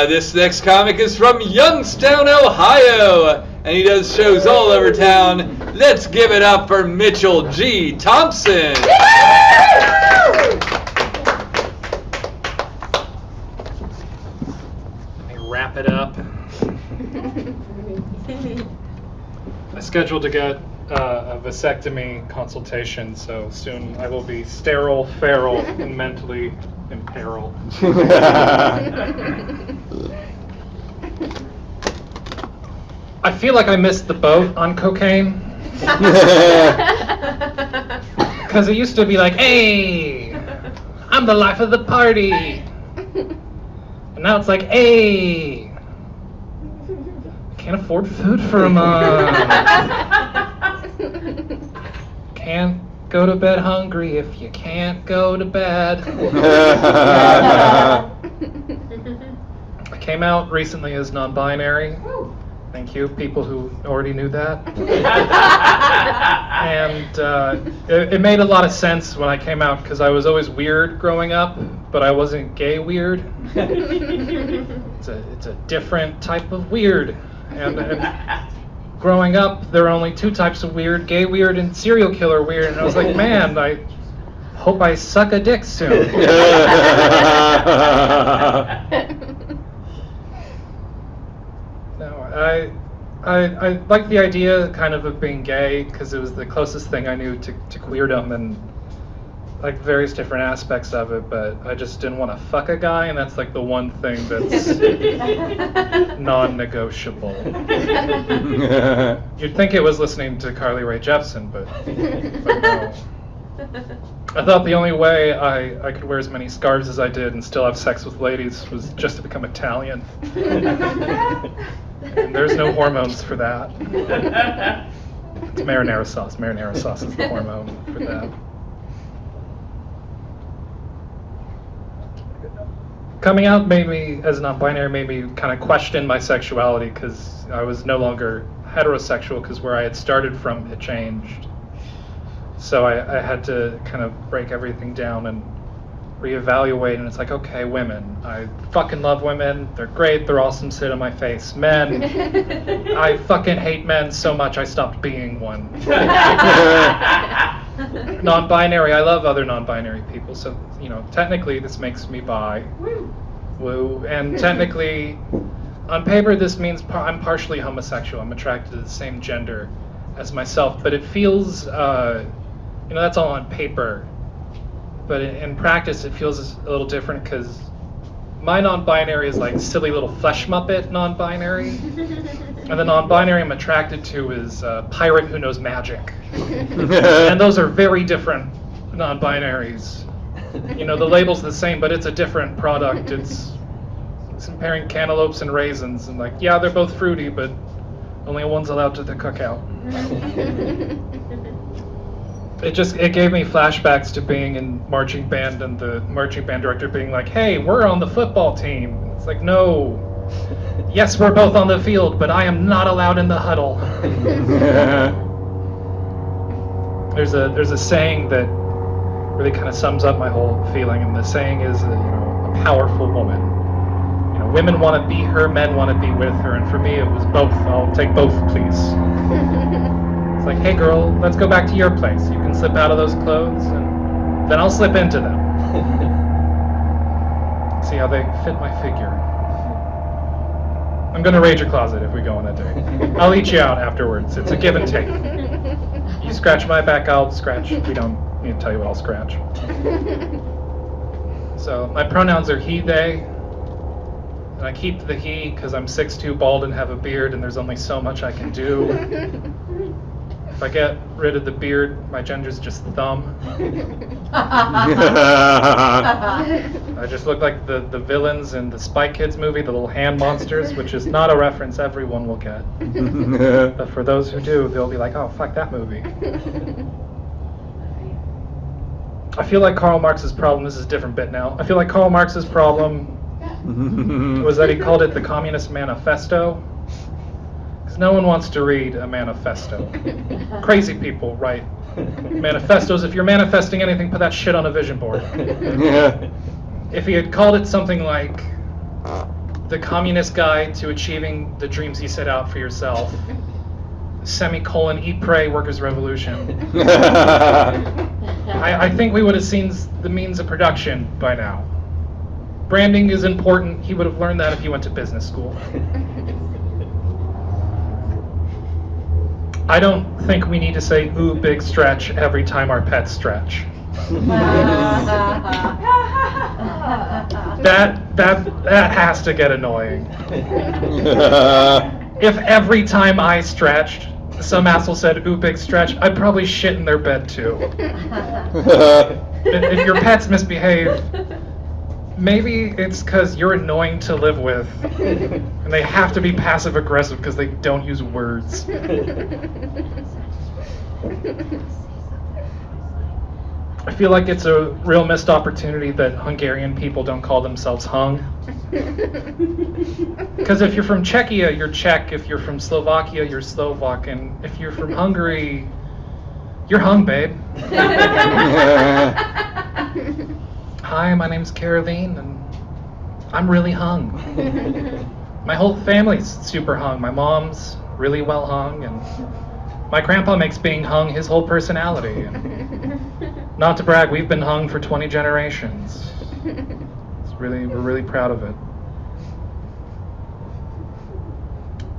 This next comic is from Youngstown, Ohio, and he does shows all over town. Let's give it up for Mitchell G. Thompson. Let me wrap it up. I scheduled to get a vasectomy consultation, so soon I will be sterile, feral, and mentally in peril. I feel like I missed the boat on cocaine. Because it used to be like, hey, I'm the life of the party. And now it's like, hey, I can't afford food for a month. Can't go to bed hungry if you can't go to bed. I came out recently as non-binary. Thank you, people who already knew that. And it made a lot of sense when I came out because I was always weird growing up, but I wasn't gay weird. It's a different type of weird. And growing up, there are only two types of weird: gay weird and serial killer weird. And I was like, man, I hope I suck a dick soon. No, I like the idea kind of being gay because it was the closest thing I knew to queerdom and like various different aspects of it, but I just didn't want to fuck a guy, and that's like the one thing that's non-negotiable. You'd think it was listening to Carly Rae Jepsen, but no. I thought the only way I could wear as many scarves as I did and still have sex with ladies was just to become Italian. And there's no hormones for that. It's marinara sauce. Marinara sauce is the hormone for that. Coming out made me, as non-binary, made me kind of question my sexuality because I was no longer heterosexual because where I had started from had changed. So I had to kind of break everything down and reevaluate, and it's like, okay, women. I fucking love women. They're great. They're awesome. Sit on my face. Men. I fucking hate men so much I stopped being one. Non-binary. I love other non-binary people. So, you know, technically this makes me bi. Woo. And technically, on paper, this means I'm partially homosexual. I'm attracted to the same gender as myself. But it feels, that's all on paper. But in practice, it feels a little different because my non-binary is like silly little flesh muppet non-binary. And the non-binary I'm attracted to is a pirate who knows magic. And those are very different non-binaries. You know, the label's the same, but it's a different product. It's comparing cantaloupes and raisins. And like, yeah, they're both fruity, but only one's allowed to the cookout. It gave me flashbacks to being in marching band and the marching band director being like, hey, we're on the football team. It's like, no. Yes, we're both on the field, but I am not allowed in the huddle. There's a saying that really kind of sums up my whole feeling, and the saying is, a powerful woman. You know, women want to be her, men want to be with her, and for me it was both. I'll take both, please. It's like, hey girl, let's go back to your place. You can slip out of those clothes, and then I'll slip into them. See how they fit my figure. I'm gonna raid your closet if we go on a date. I'll eat you out afterwards. It's a give and take. You scratch my back, I'll scratch. We don't need to tell you what I'll scratch. So my pronouns are he, they. And I keep the he because I'm 6'2", bald, and have a beard, and there's only so much I can do. If I get rid of the beard, my gender's just thumb. I just look like the villains in the Spy Kids movie, the little hand monsters, which is not a reference everyone will get. But for those who do, they'll be like, oh, fuck that movie. I feel like Karl Marx's problem, this is a different bit now, I feel like Karl Marx's problem was that he called it the Communist Manifesto. Because no one wants to read a manifesto. Crazy people write manifestos. If you're manifesting anything, put that shit on a vision board. If he had called it something like The communist guide to achieving the dreams you set out for yourself. Semicolon, eat, pray, workers' revolution. I think we would have seen the means of production by now. Branding is important. He would have learned that if he went to business school. I don't think we need to say, ooh, big stretch, every time our pets stretch. That has to get annoying. If every time I stretched, some asshole said, ooh, big stretch, I'd probably shit in their bed too. If your pets misbehave, maybe it's because you're annoying to live with, and they have to be passive aggressive because they don't use words. I feel like it's a real missed opportunity that Hungarian people don't call themselves hung. Because if you're from Czechia, you're Czech. If you're from Slovakia, you're Slovak. And if you're from Hungary, you're hung, babe. Hi, my name's Caroline, and I'm really hung. My whole family's super hung. My mom's really well hung, and my grandpa makes being hung his whole personality. And not to brag, we've been hung for 20 generations. We're really proud of it.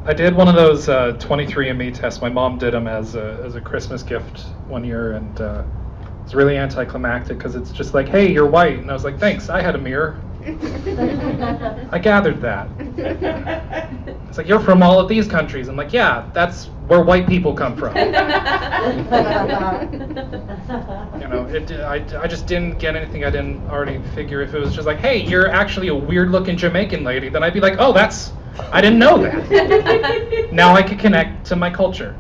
I did one of those 23andMe tests. My mom did them as a Christmas gift one year, and it's really anticlimactic because it's just like, hey, you're white. And I was like, thanks, I had a mirror. I gathered that. It's like, you're from all of these countries. I'm like, yeah, that's where white people come from. You know, I just didn't get anything I didn't already figure. If it was just like, hey, you're actually a weird-looking Jamaican lady, then I'd be like, oh, I didn't know that. Now I could connect to my culture.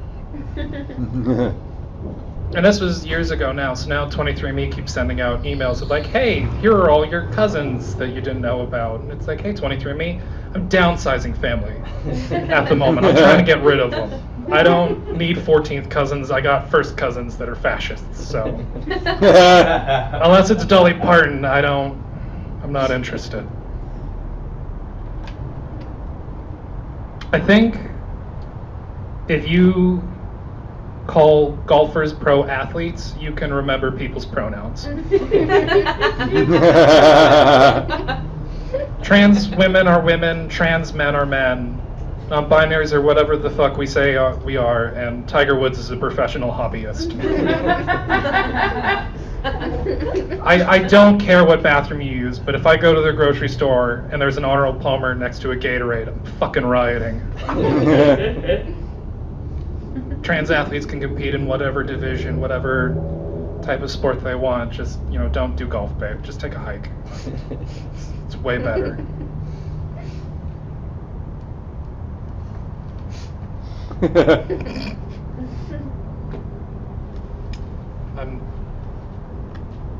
And this was years ago now, so now 23andMe keeps sending out emails of like, hey, here are all your cousins that you didn't know about. And it's like, hey, 23andMe, I'm downsizing family at the moment. I'm trying to get rid of them. I don't need 14th cousins. I got first cousins that are fascists, so. Unless it's Dolly Parton, I'm not interested. I think if you call golfers pro athletes, you can remember people's pronouns. Trans women are women, trans men are men, non-binaries are whatever the fuck we say we are, and Tiger Woods is a professional hobbyist. I don't care what bathroom you use, but if I go to the grocery store and there's an Arnold Palmer next to a Gatorade, I'm fucking rioting. Trans athletes can compete in whatever division, whatever type of sport they want. Just, don't do golf, babe. Just take a hike. It's way better. I'm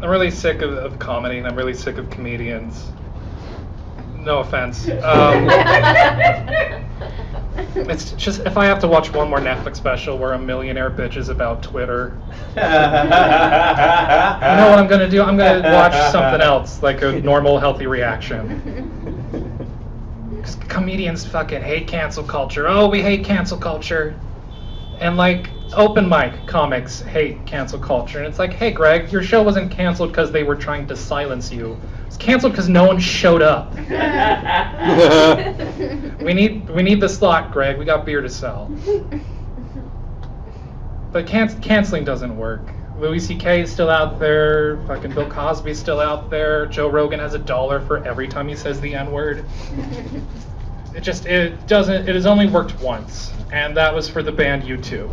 really sick of comedy, and I'm really sick of comedians. No offense. It's just, if I have to watch one more Netflix special where a millionaire bitches about Twitter, you know what I'm going to do? I'm going to watch something else, like a normal, healthy reaction. Because comedians fucking hate cancel culture. Oh, we hate cancel culture. And like, open mic comics hate cancel culture. And it's like, hey, Greg, your show wasn't canceled because they were trying to silence you. It's canceled because no one showed up. We need the slot, Greg. We got beer to sell. But canceling doesn't work. Louis C.K. is still out there. Fucking Bill Cosby's still out there. Joe Rogan has $1 for every time he says the N-word. It has only worked once, and that was for the band U2.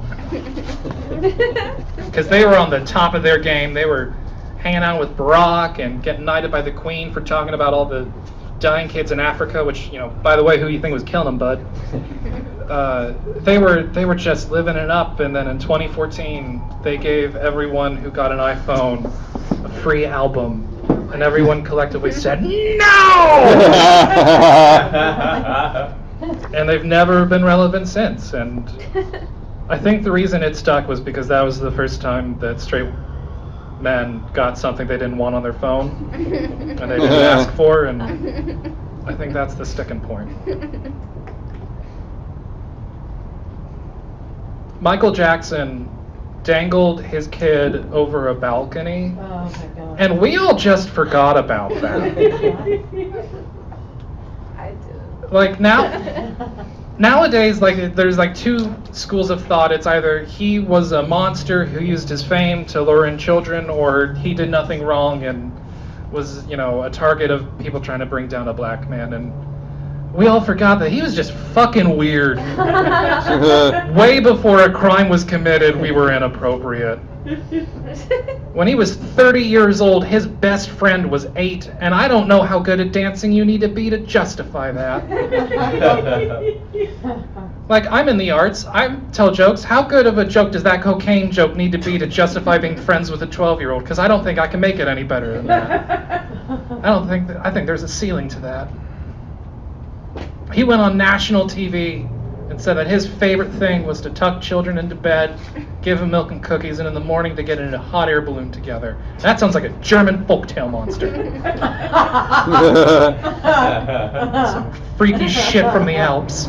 Because they were on the top of their game. They were hanging out with Barack and getting knighted by the Queen for talking about all the dying kids in Africa, which, by the way, who you think was killing them, bud? They were just living it up, and then in 2014, they gave everyone who got an iPhone a free album, and everyone collectively said, no! And they've never been relevant since, and I think the reason it stuck was because that was the first time that straight men got something they didn't want on their phone, and they didn't ask for, and I think that's the sticking point. Michael Jackson dangled his kid over a balcony, Oh my God. and we all just forgot about that. I do. Like nowadays, like there's like two schools of thought. It's either he was a monster who used his fame to lure in children, or he did nothing wrong and was, a target of people trying to bring down a black man. And we all forgot that he was just fucking weird. Way before a crime was committed, we were inappropriate. When he was 30 years old, his best friend was 8, and I don't know how good at dancing you need to be to justify that. Like, I'm in the arts, I tell jokes. How good of a joke does that cocaine joke need to be to justify being friends with a 12-year-old? Because I don't think I can make it any better than that. I think there's a ceiling to that. He went on national TV and said that his favorite thing was to tuck children into bed, give them milk and cookies, and in the morning to get in a hot air balloon together. That sounds like a German folktale monster. Some freaky shit from the Alps.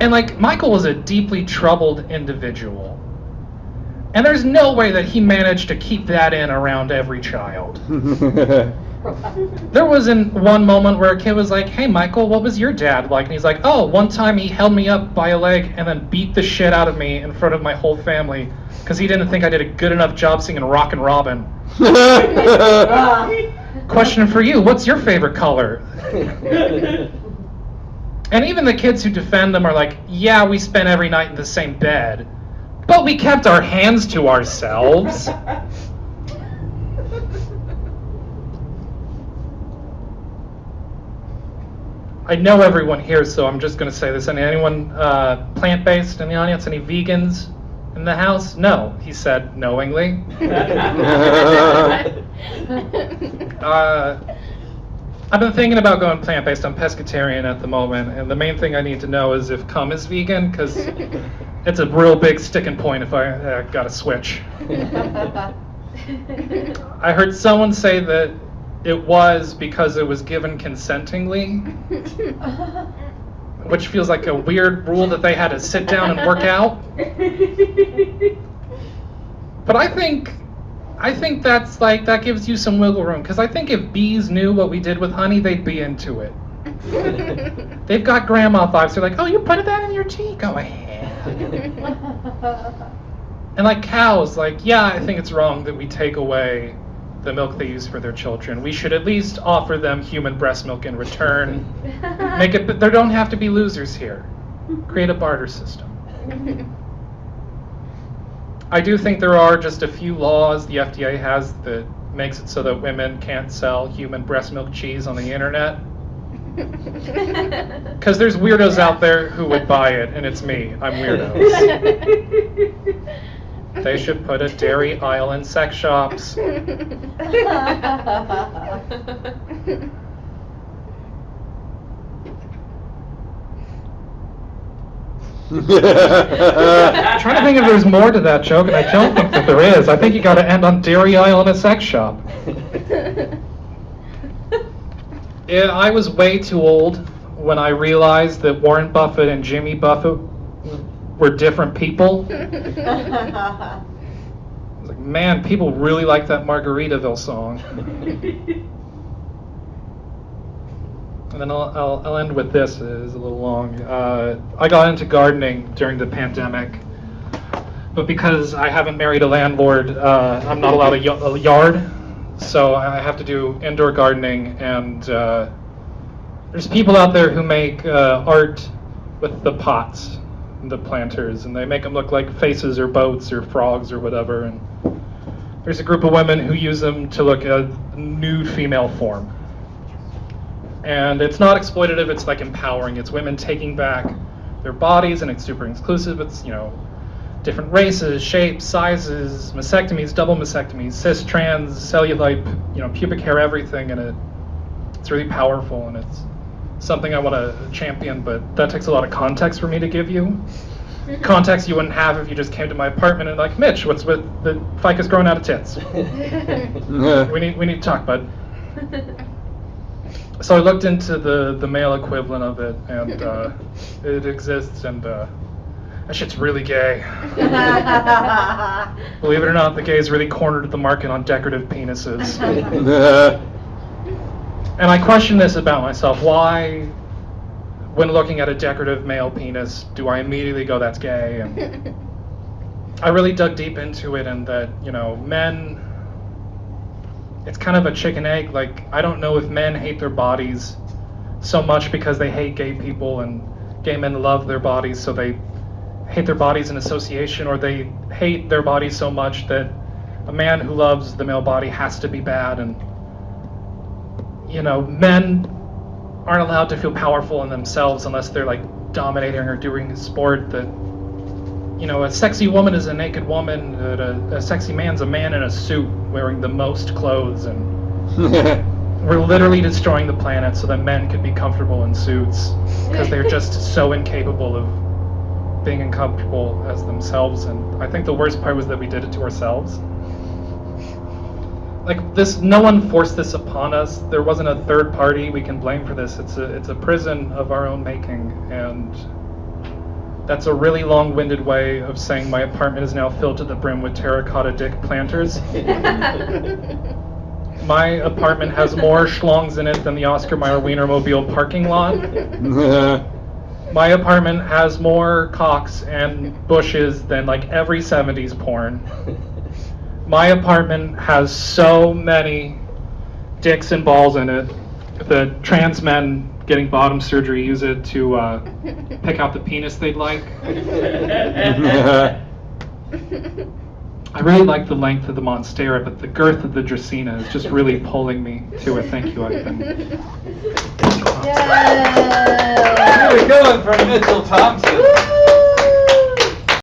And like, Michael was a deeply troubled individual. And there's no way that he managed to keep that in around every child. There was one moment where a kid was like, "Hey, Michael, what was your dad like?" And he's like, "Oh, one time he held me up by a leg and then beat the shit out of me in front of my whole family because he didn't think I did a good enough job singing Rockin' Robin." Question for you, what's your favorite color? And even the kids who defend them are like, "Yeah, we spent every night in the same bed, but we kept our hands to ourselves." I know everyone here, so I'm just going to say this. Anyone plant-based in the audience? Any vegans in the house? No, he said knowingly. I've been thinking about going plant-based. I'm pescatarian at the moment, and the main thing I need to know is if cum is vegan, because it's a real big sticking point if I got to switch. I heard someone say that it was because it was given consentingly, which feels like a weird rule that they had to sit down and work out. But I think that's like, that gives you some wiggle room, because I think if bees knew what we did with honey, they'd be into it. They've got grandma vibes. They're like, "Oh, you put that in your tea? Go ahead." And like cows, like, yeah, I think it's wrong that we take away the milk they use for their children. We should at least offer them human breast milk in return. Make it, but there don't have to be losers here. Create a barter system. I do think there are just a few laws the FDA has that makes it so that women can't sell human breast milk cheese on the internet. Because there's weirdos out there who would buy it, and it's me. I'm weirdos. They should put a dairy aisle in sex shops. I'm trying to think if there's more to that joke, and I don't think that there is. I think you got to end on dairy aisle in a sex shop. Yeah, I was way too old when I realized that Warren Buffett and Jimmy Buffett were different people. I was like, man, people really like that Margaritaville song. And then I'll end with this. It is a little long. I got into gardening during the pandemic, but because I haven't married a landlord, I'm not allowed a yard, so I have to do indoor gardening. And there's people out there who make art with the pots, the planters, and they make them look like faces or boats or frogs or whatever. And there's a group of women who use them to look at a nude female form. And it's not exploitative, it's like empowering. It's women taking back their bodies, and it's super inclusive. It's, different races, shapes, sizes, mastectomies, double mastectomies, cis, trans, cellulite, pubic hair, everything, and it's really powerful, and it's something I want to champion, but that takes a lot of context for me to give you. Context you wouldn't have if you just came to my apartment and like, "Mitch, what's with the ficus growing out of tits?" We need to talk, bud. So I looked into the male equivalent of it, and it exists, and that shit's really gay. Believe it or not, the gays really cornered the market on decorative penises. And I question this about myself. Why, when looking at a decorative male penis, do I immediately go, that's gay? And I really dug deep into it, and that, men, it's kind of a chicken egg. Like, I don't know if men hate their bodies so much because they hate gay people, and gay men love their bodies, so they hate their bodies in association, or they hate their bodies so much that a man who loves the male body has to be bad. And men aren't allowed to feel powerful in themselves unless they're like dominating or doing a sport. That a sexy woman is a naked woman, that a sexy man's a man in a suit wearing the most clothes, and we're literally destroying the planet so that men can be comfortable in suits because they're just so incapable of being uncomfortable as themselves. And I think the worst part was that we did it to ourselves. Like this, no one forced this upon us. There wasn't a third party we can blame for this. It's a prison of our own making, and that's a really long-winded way of saying my apartment is now filled to the brim with terracotta dick planters. My apartment has more schlongs in it than the Oscar Mayer Wienermobile parking lot. My apartment has more cocks and bushes than like every 70s porn. My apartment has so many dicks and balls in it that trans men getting bottom surgery use it to pick out the penis they'd like. I really like the length of the Monstera, but the girth of the Dracaena is just really pulling me to it. Thank you, Ivan. Really good one from Mitchell Thompson.